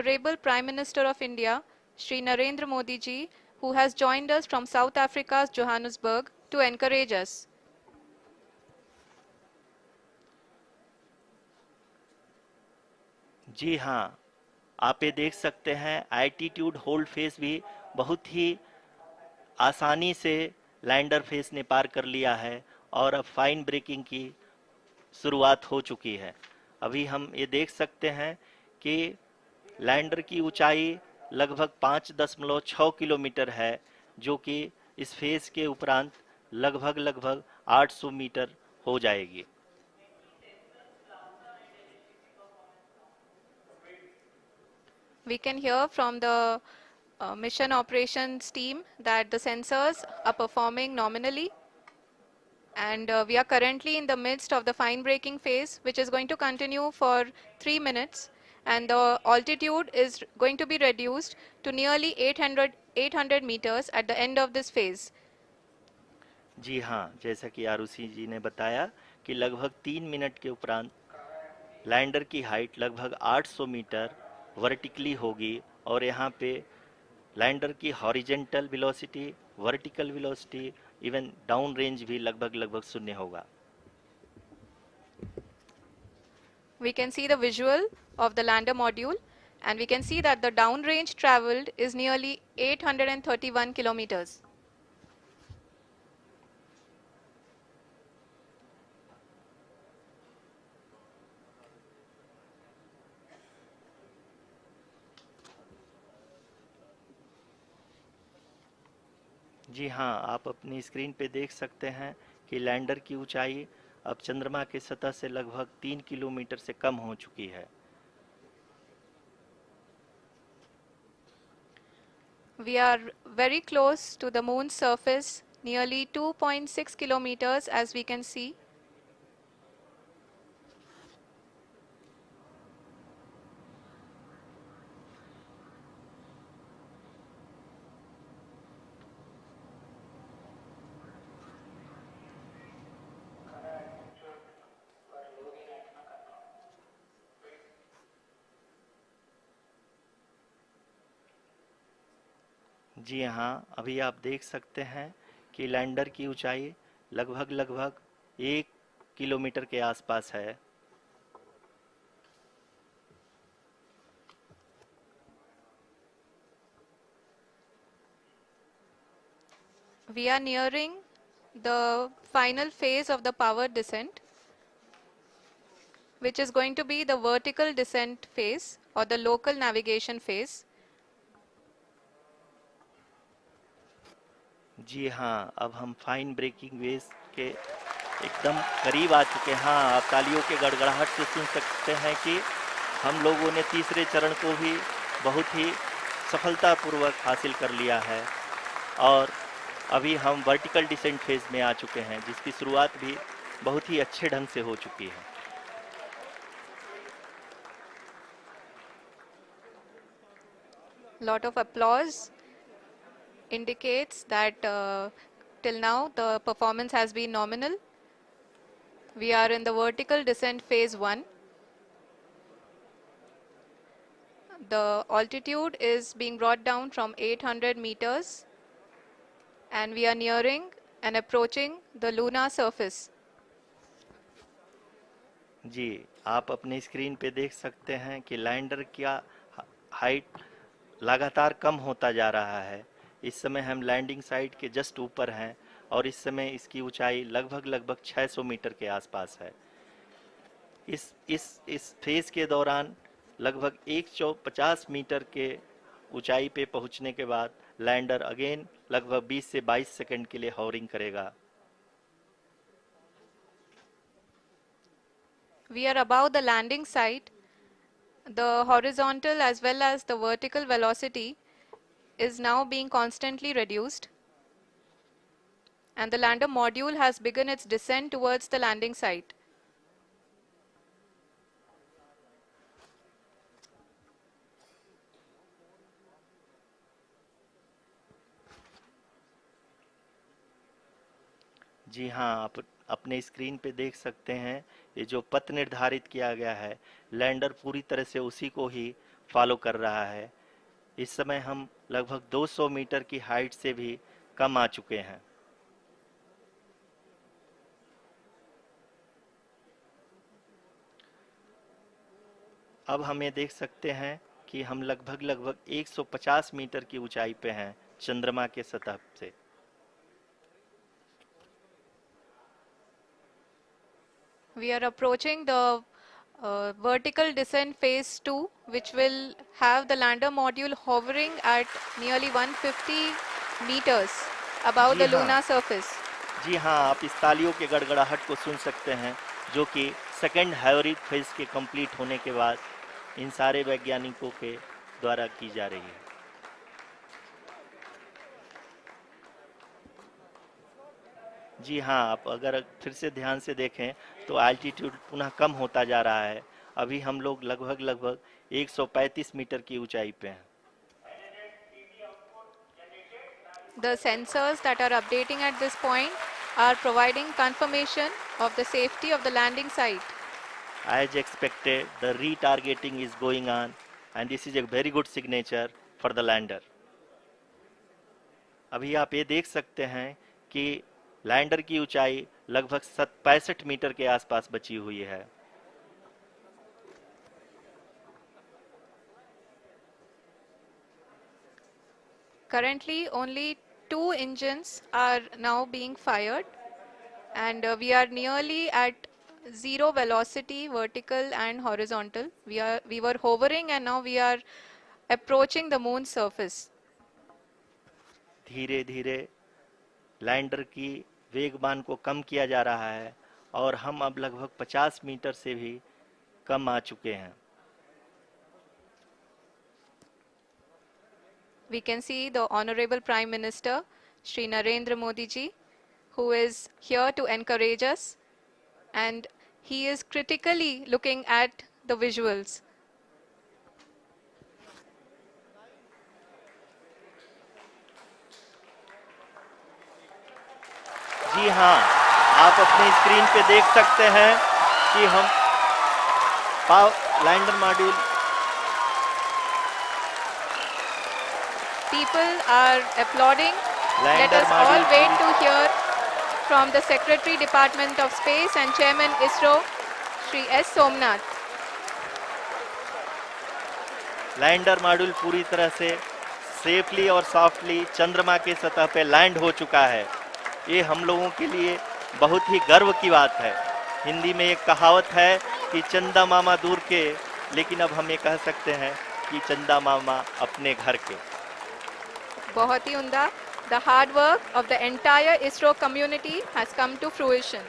Honorable Prime Minister of India, Shri Narendra Modi ji, who has joined us from South Africa's Johannesburg to encourage us. जी हाँ, आप ये देख सकते हैं altitude hold face भी बहुत ही आसानी से लैंडर फेस ने पार कर लिया है और अब फाइन ब्रेकिंग की शुरुआत हो चुकी है। अभी हम ये देख सकते हैं कि लैंडर की ऊंचाई लगभग 5.6 किलोमीटर है, जो कि इस फेज के उपरांत लगभग 800 मीटर हो जाएगी। We can hear from the mission operations team that the sensors are performing nominally, and we are currently in the midst of the fine braking phase, which is going to continue for 3 minutes, and the altitude is going to be reduced to nearly 800 meters at the end of this phase. जी हाँ, जैसा कि आरुषि जी ने बताया कि लगभग 3 minute के उपरांत lander की हाइट लगभग 800 मीटर वर्टिकली होगी और यहाँ पे लैंडर की horizontal velocity, vertical velocity, even down range भी लगभग शून्य होगा। We can see the visual of the lander module, and we can see that the downrange traveled is nearly 831 kilometers. जी हाँ, आप अपनी स्क्रीन पे देख सकते हैं कि लैंडर की ऊंचाई अब चंद्रमा की सतह से लगभग 3 किलोमीटर से कम हो चुकी है। We are very close to the moon's surface, nearly 2.6 kilometers as we can see. जी हाँ, अभी आप देख सकते हैं कि लैंडर की ऊंचाई लगभग 1 किलोमीटर के आसपास है। We are nearing the final phase of the power descent, which is going to be the vertical descent phase or the local navigation phase. जी हाँ, अब हम फाइन ब्रेकिंग वेव के एकदम करीब आ चुके हैं। हाँ, आप तालियों के गड़गड़ाहट से सुन सकते हैं कि हम लोगों ने तीसरे चरण को भी बहुत ही सफलतापूर्वक हासिल कर लिया है और अभी हम वर्टिकल डिसेंट फेज में आ चुके हैं, जिसकी शुरुआत भी बहुत ही अच्छे ढंग से हो चुकी है। Lot of applause indicates that till now the performance has been nominal. We are in the vertical descent phase 1. The altitude is being brought down from 800 meters, and we are nearing and approaching the lunar surface. जी, आप अपने screen पे देख सकते हैं कि lander का height लगातार कम होता जा रहा है। इस समय हम लैंडिंग साइट के जस्ट ऊपर हैं और इस समय इसकी ऊंचाई लगभग 600 मीटर के आसपास है। इस फेज के दौरान लगभग 150 मीटर के ऊंचाई पे पहुंचने के बाद लैंडर अगेन लगभग 20 से 22 सेकंड के लिए हॉवरिंग करेगा। We are above the landing site. The horizontal as well as the vertical velocity is now being constantly reduced, and the lander module has begun its descent towards the landing site. जी हाँ, आप अपने screen पे देख सकते हैं ये जो पथ निर्धारित किया गया है, लैंडर पूरी तरह से उसी को ही फॉलो कर रहा है। इस समय हम लगभग 200 मीटर की हाइट से भी कम आ चुके हैं। अब हम ये देख सकते हैं कि हम लगभग 150 मीटर की ऊंचाई पे हैं चंद्रमा के सतह से। We are approaching the vertical descent phase 2, which will have the lander module hovering at nearly 150 meters above ji the हाँ, lunar surface. जी हाँ, आप इस तालियों के गड़गड़ाहट को सुन सकते हैं, जो कि सेकेंड हाइब्रिड फेज के कंप्लीट होने के बाद इन सारे वैज्ञानिकों के द्वारा की जा रही है। जी हाँ, आप अगर फिर से ध्यान से देखें तो एल्टीट्यूड पुनः कम होता जा रहा है। अभी हम लोग लगभग 135 मीटर की ऊंचाई पे हैं। The sensors that are updating at this point are providing confirmation of the safety of the landing site. As expected, the retargeting is going on and this is a very good signature for the lander. अभी आप ये देख सकते हैं कि lander की ऊंचाई लगभग 65 मीटर के आसपास बची हुई है। Currently, only 2 engines are now being fired, and we are nearly at zero velocity, vertical and horizontal. We were hovering, and now we are approaching the moon's surface. धीरे धीरे लैंडर की वेगमान को कम किया जा रहा है और हम अब लगभग 50 मीटर से भी कम आ चुके हैं। We can see the Honorable Prime Minister, Shri Narendra Modi ji, who is here to encourage us, and he is critically looking at the visuals. जी हाँ, आप अपनी स्क्रीन पे देख सकते हैं कि हम lander module People are applauding. Let lander us all module wait to hear from the Secretary Department of Space and Chairman ISRO, Shri S. Somnath. Lander module पूरी तरह से सेफली और सॉफ्टली चंद्रमा के सतह पे लैंड हो चुका है। ये हम लोगों के लिए बहुत ही गर्व की बात है। हिंदी में एक कहावत है कि चंदा मामा दूर के, लेकिन अब हम ये कह सकते हैं कि चंदा मामा अपने घर के। बहुत ही उम्दा. The hard work of the entire ISRO community has come to fruition.